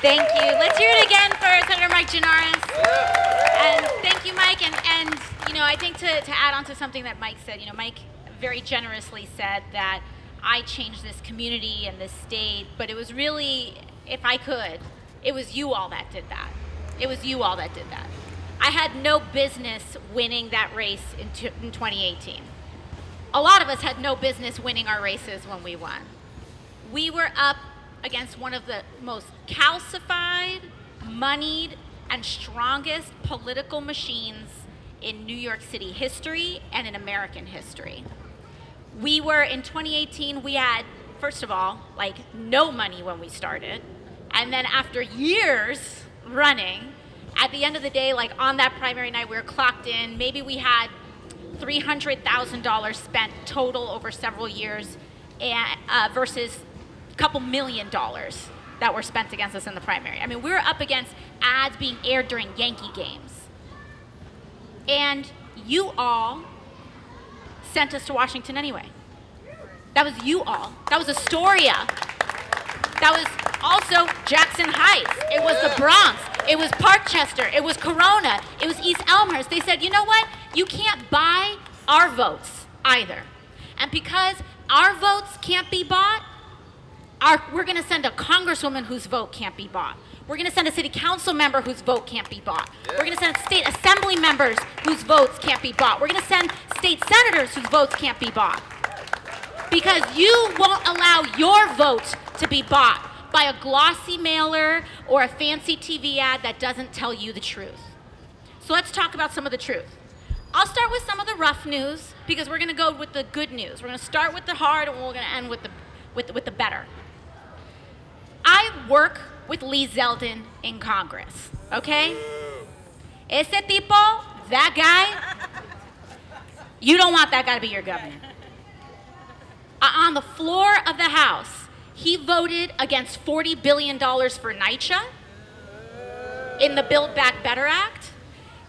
Thank you. Let's hear it again for Senator Mike Ginares. And thank you, Mike. And I think to add on to something that Mike said, Mike very generously said that I changed this community and this state, but it was really, if I could, it was you all that did that. It was you all that did that. I had no business winning that race in 2018. A lot of us had no business winning our races when we won. We were up against one of the most calcified, moneyed, and strongest political machines in New York City history and in American history. We were, in 2018, we had, first of all, no money when we started. And then after years running, at the end of the day, on that primary night, we were clocked in. Maybe we had $300,000 spent total over several years versus a couple $1 million that were spent against us in the primary. I mean, we were up against ads being aired during Yankee games. And you all sent us to Washington anyway. That was you all. That was Astoria. That was also Jackson Heights. It was the Bronx. It was Parkchester. It was Corona. It was East Elmhurst. They said, you know what? You can't buy our votes either. And because our votes can't be bought, we're going to send a congresswoman whose vote can't be bought. We're going to send a city council member whose vote can't be bought. We're going to send state assembly members whose votes can't be bought. We're going to send state senators whose votes can't be bought. Because you won't allow your vote to be bought by a glossy mailer or a fancy TV ad that doesn't tell you the truth. So let's talk about some of the truth. I'll start with some of the rough news because we're going to go with the good news. We're going to start with the hard and we're going to end with the better. I work with Lee Zeldin in Congress, okay? Ese tipo, that guy, you don't want that guy to be your governor. On the floor of the House, he voted against $40 billion for NYCHA in the Build Back Better Act,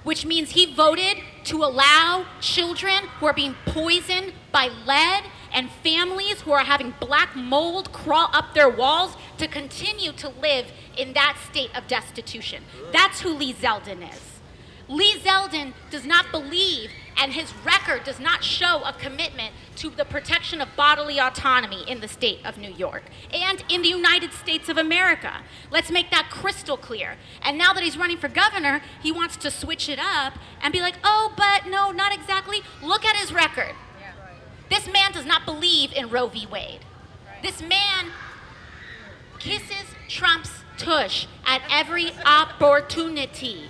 which means he voted to allow children who are being poisoned by lead and families who are having black mold crawl up their walls to continue to live in that state of destitution. That's who Lee Zeldin is. Lee Zeldin does not believe, and his record does not show a commitment to the protection of bodily autonomy in the state of New York and in the United States of America. Let's make that crystal clear. And now that he's running for governor, he wants to switch it up and be like, oh, but no, not exactly. Look at his record. This man does not believe in Roe v. Wade. This man kisses Trump's tush at every opportunity.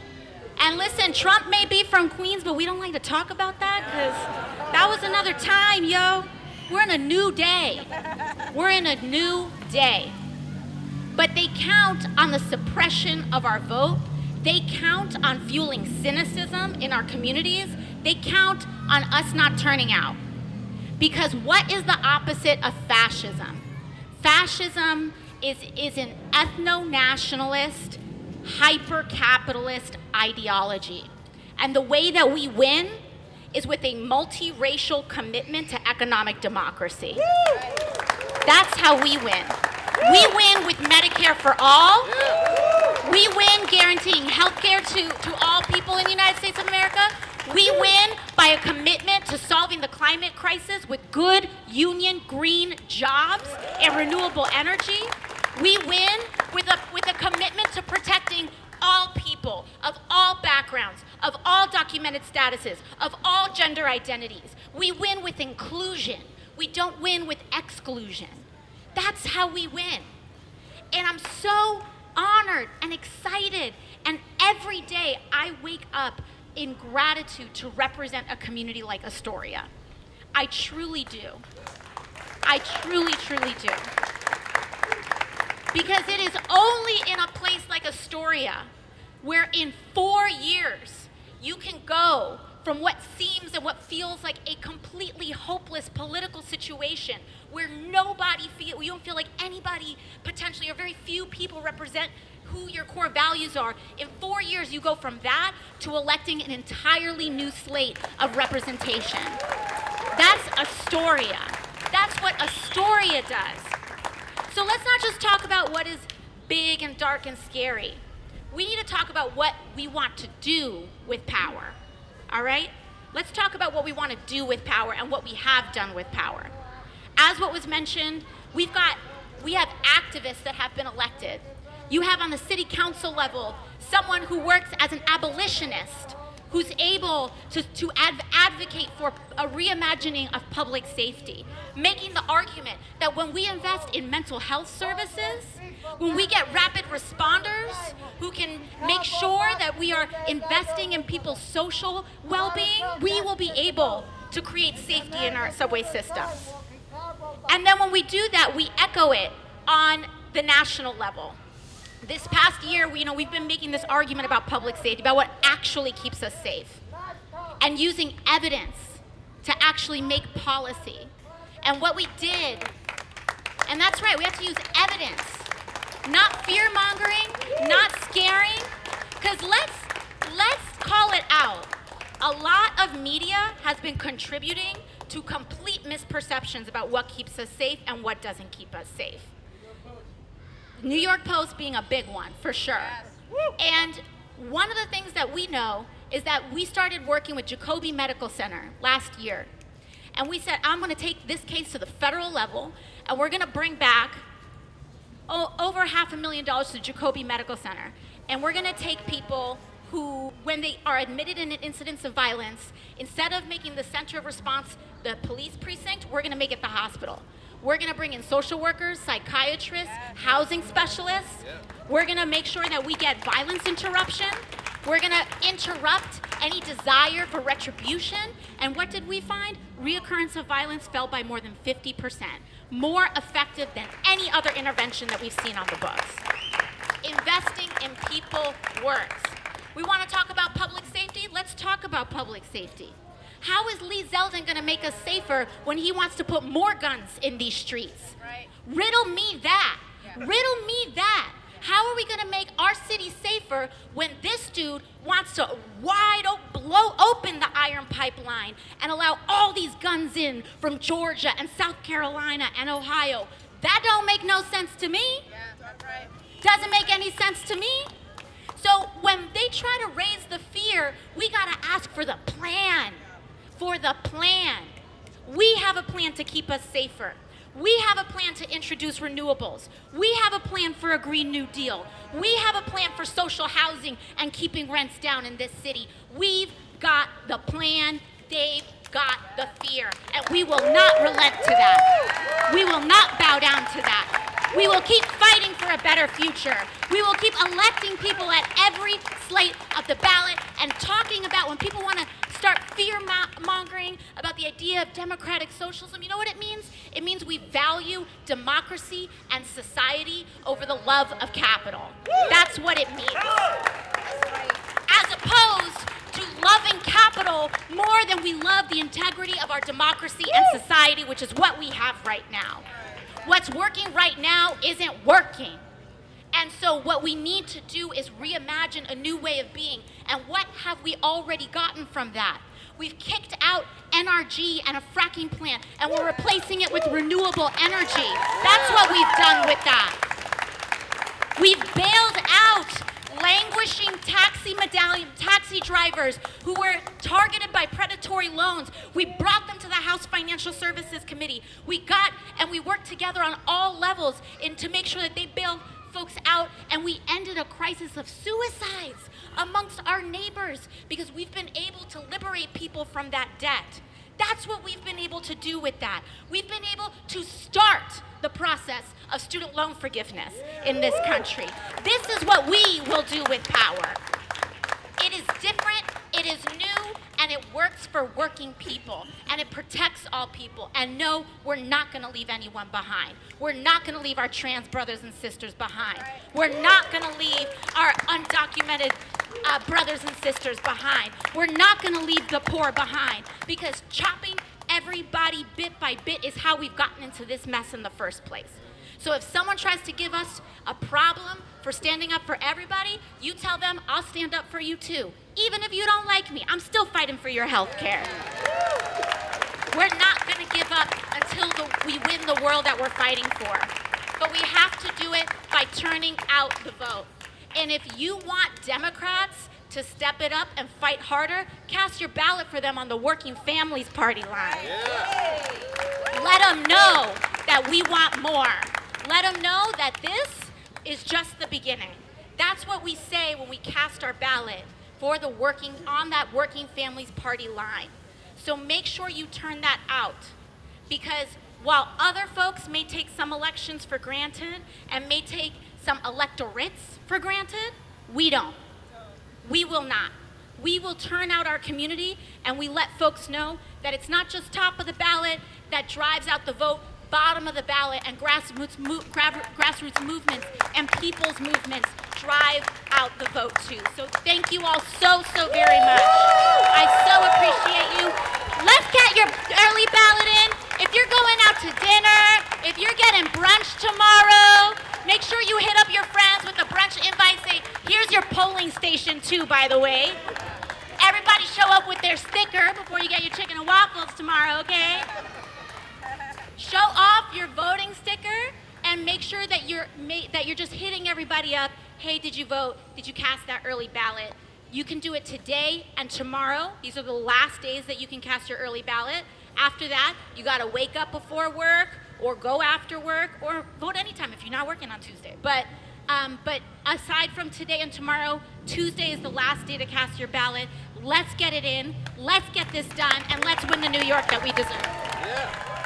And listen, Trump may be from Queens, but we don't like to talk about that because that was another time, yo. We're in a new day. We're in a new day. But they count on the suppression of our vote. They count on fueling cynicism in our communities. They count on us not turning out. Because what is the opposite of fascism? Fascism is an ethno-nationalist, hyper-capitalist ideology. And the way that we win is with a multiracial commitment to economic democracy. That's how we win. We win with Medicare for all. We win guaranteeing health care to all people in the United States of America. We win by a commitment to solving the climate crisis with good union green jobs and renewable energy. We win with a commitment to protecting all people of all backgrounds, of all documented statuses, of all gender identities. We win with inclusion. We don't win with exclusion. That's how we win. And I'm so honored and excited. And every day I wake up in gratitude to represent a community like Astoria. I truly do. I truly, truly do. Because it is only in a place like Astoria where in 4 years you can go from what seems and what feels like a completely hopeless political situation where you don't feel like anybody potentially or very few people represent who your core values are. In 4 years, you go from that to electing an entirely new slate of representation. That's Astoria. That's what Astoria does. So let's not just talk about what is big and dark and scary. We need to talk about what we want to do with power, all right? Let's talk about what we want to do with power and what we have done with power. As what was mentioned, we have activists that have been elected. You have on the city council level someone who works as an abolitionist, who's able to advocate for a reimagining of public safety, making the argument that when we invest in mental health services, when we get rapid responders who can make sure that we are investing in people's social well-being, we will be able to create safety in our subway systems. And then when we do that, we echo it on the national level. This past year, we've been making this argument about public safety, about what actually keeps us safe, and using evidence to actually make policy. And what we did, and that's right, we have to use evidence, not fear-mongering, not scaring, because let's call it out. A lot of media has been contributing to complete misperceptions about what keeps us safe and what doesn't keep us safe. New York Post being a big one, for sure. And one of the things that we know is that we started working with Jacobi Medical Center last year. And we said, I'm going to take this case to the federal level, and we're going to bring back over $500,000 to Jacobi Medical Center. And we're going to take people who, when they are admitted in an incident of violence, instead of making the center of response the police precinct, we're going to make it the hospital. We're going to bring in social workers, psychiatrists, housing specialists. We're going to make sure that we get violence interruption. We're going to interrupt any desire for retribution. And what did we find? Reoccurrence of violence fell by more than 50%. More effective than any other intervention that we've seen on the books. Investing in people works. We want to talk about public safety? Let's talk about public safety. How is Lee Zeldin going to make us safer when he wants to put more guns in these streets? Right. Riddle me that. Yeah. Riddle me that. How are we going to make our city safer when this dude wants to blow open the iron pipeline and allow all these guns in from Georgia and South Carolina and Ohio? That don't make no sense to me. Yeah, that's right. Doesn't make any sense to me. So when they try to raise the fear, we got to ask for the plan. For the plan. We have a plan to keep us safer. We have a plan to introduce renewables. We have a plan for a Green New Deal. We have a plan for social housing and keeping rents down in this city. We've got the plan. They've got the fear. And we will not relent to that. We will not bow down to that. We will keep fighting for a better future. We will keep electing people at every slate of the ballot and talking about when people want to start fear-mongering about the idea of democratic socialism. You know what it means? It means we value democracy and society over the love of capital. That's what it means. As opposed to loving capital more than we love the integrity of our democracy and society, which is what we have right now. What's working right now isn't working. And so what we need to do is reimagine a new way of being. And what have we already gotten from that? We've kicked out NRG and a fracking plant, and we're replacing it with renewable energy. That's what we've done with that. We've bailed out languishing taxi drivers who were targeted by predatory loans. We brought them to the House Financial Services Committee. We worked together on all levels to make sure that they bailed folks out, and we ended a crisis of suicides amongst our neighbors because we've been able to liberate people from that debt. That's what we've been able to do with that. We've been able to start the process of student loan forgiveness in this country. This is what we will do with power. It is different, it is new, and it works for working people, and it protects all people. And no, we're not going to leave anyone behind. We're not going to leave our trans brothers and sisters behind. We're not going to leave our undocumented brothers and sisters behind. We're not going to leave the poor behind, because chopping everybody bit by bit is how we've gotten into this mess in the first place. So if someone tries to give us a problem for standing up for everybody, you tell them, I'll stand up for you too. Even if you don't like me, I'm still fighting for your health care. We're not going to give up until we win the world that we're fighting for. but we have to do it by turning out the vote. And if you want Democrats to step it up and fight harder, cast your ballot for them on the Working Families Party line. Yeah. Let them know that we want more. Let them know that this is just the beginning. That's what we say when we cast our ballot for on that Working Families Party line. So make sure you turn that out, because while other folks may take some elections for granted and may take some electorates for granted, we don't. We will not. We will turn out our community, and we let folks know that it's not just top of the ballot that drives out the vote, bottom of the ballot and grassroots movements and people's movements drive out the vote too. So thank you all so very much. I so appreciate you. Let's get your early ballot in. If you're going out to dinner, if you're getting brunch tomorrow, make sure you hit up your friends with a brunch invite. Say, here's your polling station too, by the way. Everybody show up with their sticker before you get your chicken and waffles tomorrow, okay? Show off your voting sticker and make sure that you're just hitting everybody up. Hey, did you vote? Did you cast that early ballot? You can do it today and tomorrow. These are the last days that you can cast your early ballot. After that, you got to wake up before work or go after work or vote anytime if you're not working on Tuesday. But aside from today and tomorrow, Tuesday is the last day to cast your ballot. Let's get it in. Let's get this done, and let's win the New York that we deserve. Yeah.